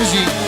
بجي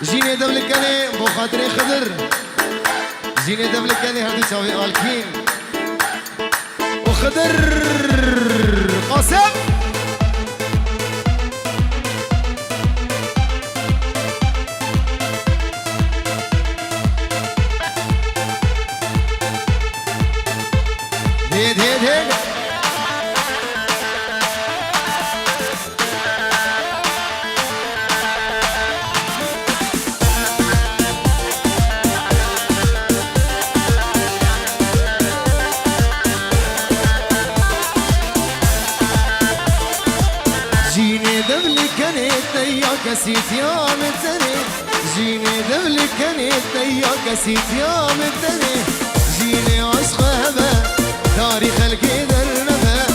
جيني دبلكاني بو خاطري خضر جيني دبلكاني هردي تساوي الكين وخضر قاسم هيد هيد هيد كسيت يا متني جيني دبلك كنيت يا كسيت يا متني جيني عشق هبه تاريخ الكي دربه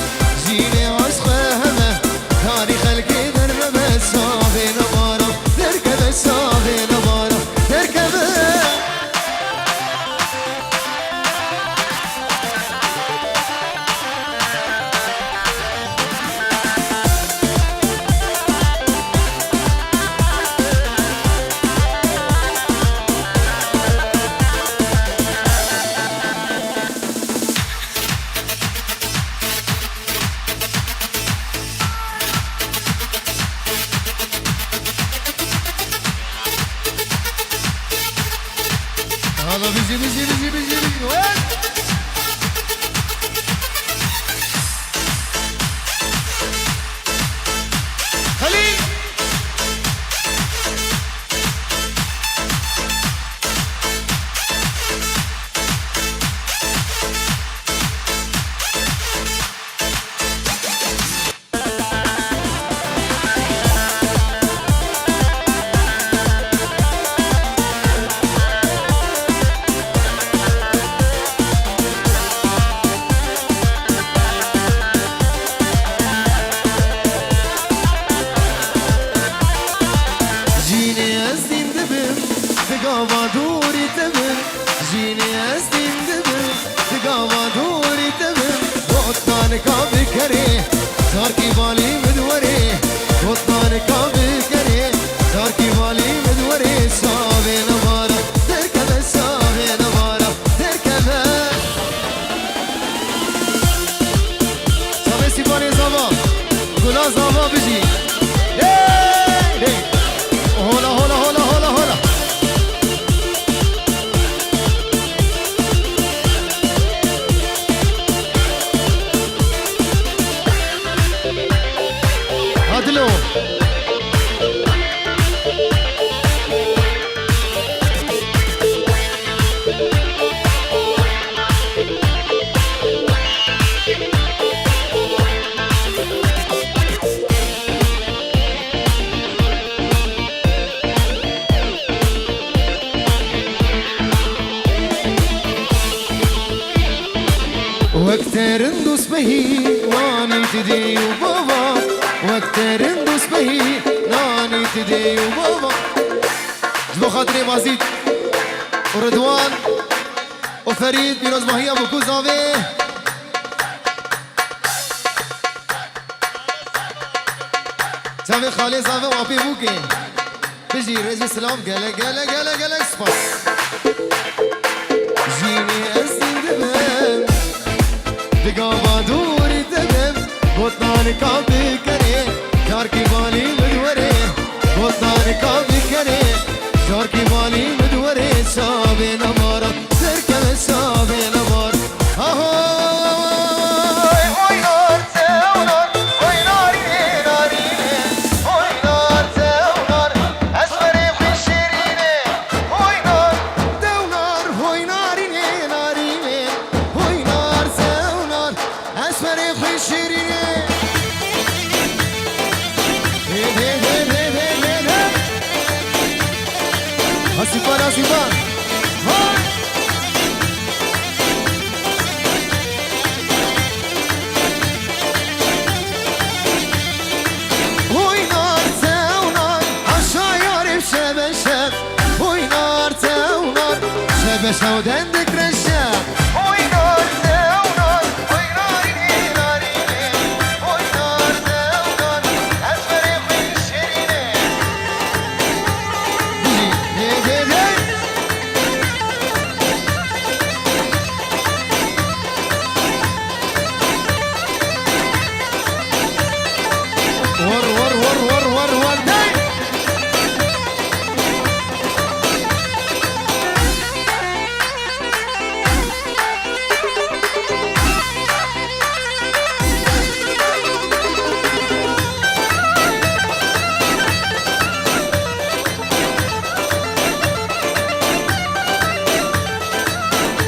جيني عشق هبه تاريخ الكي دربه صافي نبارة تركبه صافي نبارة تركبه هذا بيجي بيجي بيجي بيجي بيجي وين؟ خليل بالي مدوري وطنان كابي كري تركي بالي مدوري سابي نمارا تركب سابي نمارا تركب سابي سيباني زابا قولا زابا بجي هولا هولا هولا هولا هولا هادلو وقتر ندوس بهي ناني تدي وبابا وقتر ندوس بهي ناني تدي وبابا جبو خاطري بازيد ورضوان وفريد بيروز ماهية بوكو زاوي زاوي خالي زاوي وابي بوكي بيجي رجي سلام قالك قالك قالك قالك سباس جيني أسين دمام دقابا دوري تدم بطنان كابي كري شاركي بالي مدوري بطنان كابي كري شاركي بالي مدوري شابي نمارا تركب شابي نمار هوي نار تونار هوي ناري ناري هوي نار تونار أسمري في الشيريني هوي نار تونار هوي ناري ناري هوي نار تونار أسمري في الشيريني Asifan, Asifan. Huy nar tevnar, aşağı yarım şebeşer. Huy nar tevnar, şebeşer dendik reşer. Huy nar tevnar, huy narini narini. Huy nar tevnar, esmeri hışerine. ور داي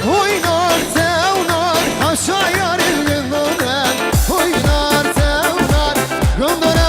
هوي نار تونار aşağı yarım gündüren Hoy nar tevnar gündüren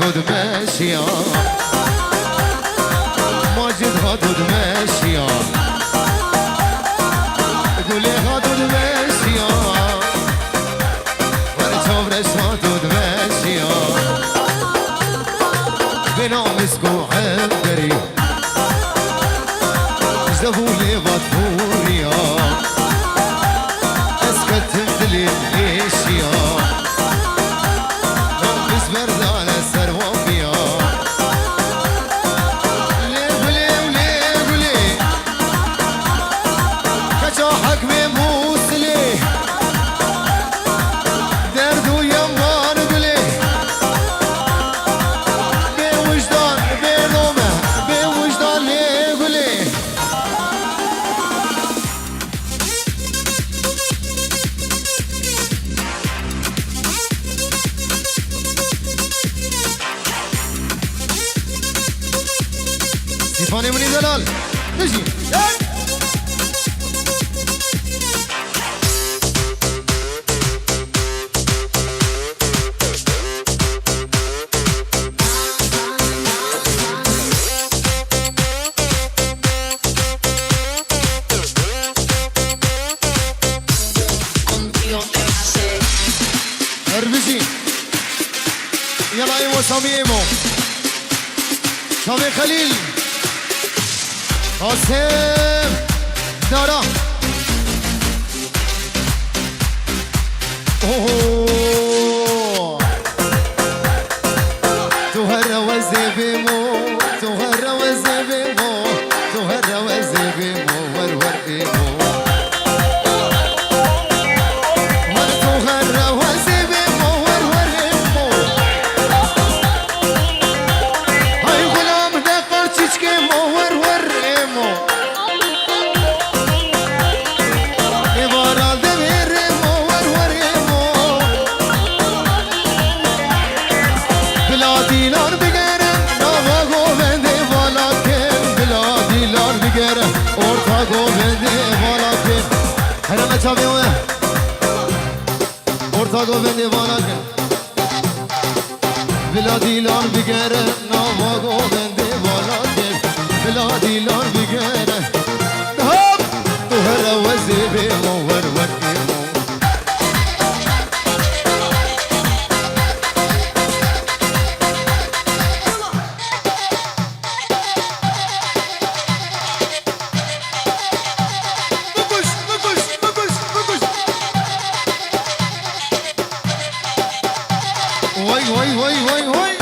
هاتود ماشيا ماجد هاتود ماشيا قولي هاتود ماشيا ورشوفرش هاتود ماشيا بنامسكو عبدري جدبولي بطوريا اسكت تمثلي الاشياء نامس برد على السروافيا ليه ليه ليه ليه كجاحك بموصلي دردو يمان بليه بوجدان بنومه بوجدان ليه بليه ستيفاني مني دلال نجي اربجي يلا ايمو سامي ايمو سامي خليل قاسم دارا اوه تهرى وزبيمو تهرى وزبيمو تهرى وزبيمو ورور ايمو تهرى وزبيمو ورور ايمو هاي غلام دقر تشكيمو ورور ايمو عبارة دمير ايمو ورور ايمو بلادي لار بگره نوا گوونده والا کن بلادی لار بگره orta گوونده والا کن هرم چاویوه orta گوونده والا کن بلادی لار بگره نوا گوونده والا کن بلادی لار بگره هب تو هر وزبه مور وکیمو وای وای وای وای وای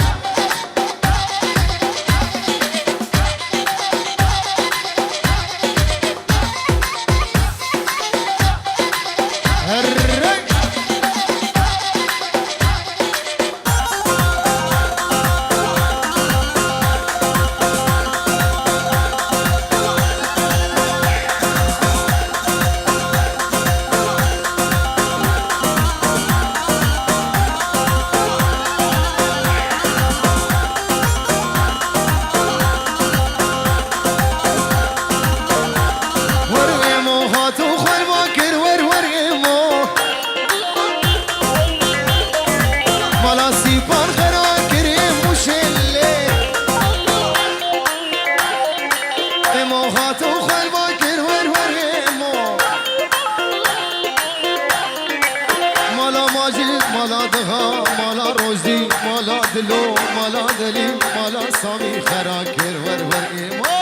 مالا دها مالا روزی مالا دلو مالا دلی مالا سامی خرا کر ور ور ایمان